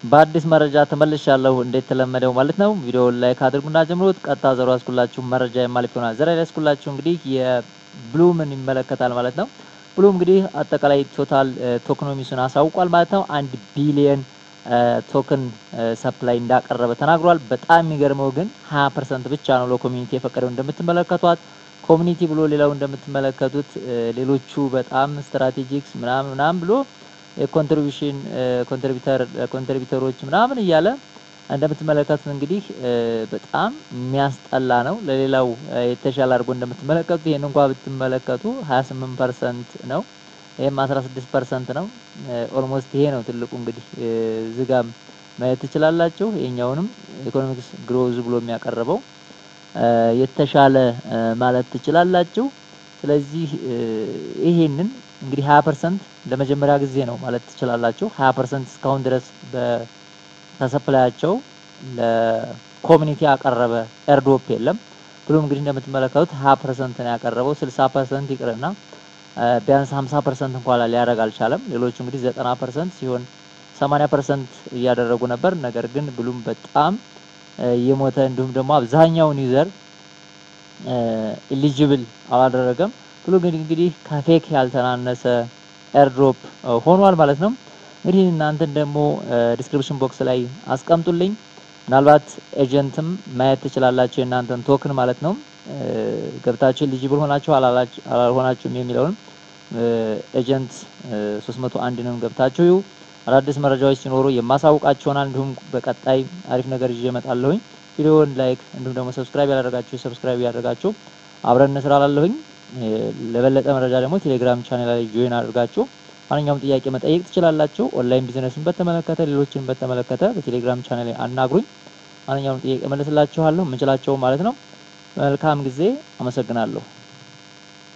በአዲስ መረጃ ተመልሻለሁ እንዴት ተለመደው ማለት ነው። ቪዲዮውን ላይክ አድርጉና ጀምሩት። ቀጥታ ዘሮ አስኩላችሁ መረጃ የማልፍ ይሆናል። ዘራ ያስኩላችሁ እንግዲህ የብሉምን ይመለከታል ማለት ነው። ብሉም እንግዲህ አጠቃላይ ቶታል ቶክኖሚሱን አሳውቋል ማለት ነው። 1 ቢሊየን ቶክን ሰፕላይ እንዳቀረበ ተናግሯል። በጣም የሚገርመው ግን 20% ብቻ ነው ለኮሚኒቲ የፈቀደው እንደምትመለከቷት። ኮሚኒቲ ብሎ ሌላው እንደምትመለከቱት ሌሎቹ በጣም ስትራቴጂክስ ምናምን ብሎ የኮንትሪቢዩሽን ኮንትሪቢዩተሮች ምናምን እያለ እንደምትመለከቱት እንግዲህ በጣም የሚያስጠላ ነው። ለሌላው የተሻለ አድርጎ እንደምትመለከቱት ይሄን እንኳን ብትመለከቱ 28% ነው። ይሄም 16% ነው። ኦልሞስት ይሄ ነው ትልቁ እንግዲህ ዝጋም ማየት ትችላላችሁ። ይሄኛውንም ኢኮኖሚክስ ግሮዝ ብሎ የሚያቀርበው የተሻለ ማለት ትችላላችሁ። ስለዚህ ይሄንን እንግዲህ 20% ለመጀመሪያ ጊዜ ነው ማለት ትችላላችሁ። 20% እስካሁን ድረስ በተሰፕላያቸው ለኮሚኒቲ ያቀረበ ኤርድሮፕ የለም። ብሎም እንግዲህ እንደምትመለከቱት 20% ነው ያቀረበው። 60% ይቅርና ቢያንስ 50% እንኳን ሊያደርግ አልቻለም። ሌሎቹ እንግዲህ 90% ሲሆን 80% እያደረጉ ነበር። ነገር ግን ብሉም በጣም የሞተ እንዲሁም ደግሞ አብዛኛውን ዩዘር ኤሊጂብል አላደረገም። ብሎ እንግዲህ ከፌክ ያልተናነሰ ኤርድሮፕ ሆኗል ማለት ነው። እንግዲህ እናንተን ደግሞ ዲስክሪፕሽን ቦክስ ላይ አስቀምጡልኝ። ምናልባት ኤጀንትም ማየት ትችላላችሁ የእናንተን ቶክን ማለት ነው። ገብታችሁ ኤሊጂብል ሆናችሁ አላልሆናችሁም የሚለውን ኤጀንት 301 ነው ገብታችሁ አዳዲስ መረጃዎች ሲኖሩ የማሳውቃችሁ ይሆናል። እንዲሁም በቀጣይ አሪፍ ነገር ይዤ እመጣለሁኝ። ቪዲዮውን ላይክ እንዲሁም ደግሞ ሰብስክራይብ ያደረጋችሁ ሰብስክራይብ ያደረጋችሁ አብረን እንስራላለሁኝ። ለበለጠ መረጃ ደግሞ ቴሌግራም ቻናል ላይ ጆይን አድርጋችሁ ማንኛውም ጥያቄ መጠየቅ ትችላላችሁ። ኦንላይን ቢዝነስን በተመለከተ ሌሎችን በተመለከተ በቴሌግራም ቻናል ላይ አናግሩኝ። ማንኛውም ጥያቄ መልስላችኋለሁ የምንችላቸው ማለት ነው። መልካም ጊዜ። አመሰግናለሁ።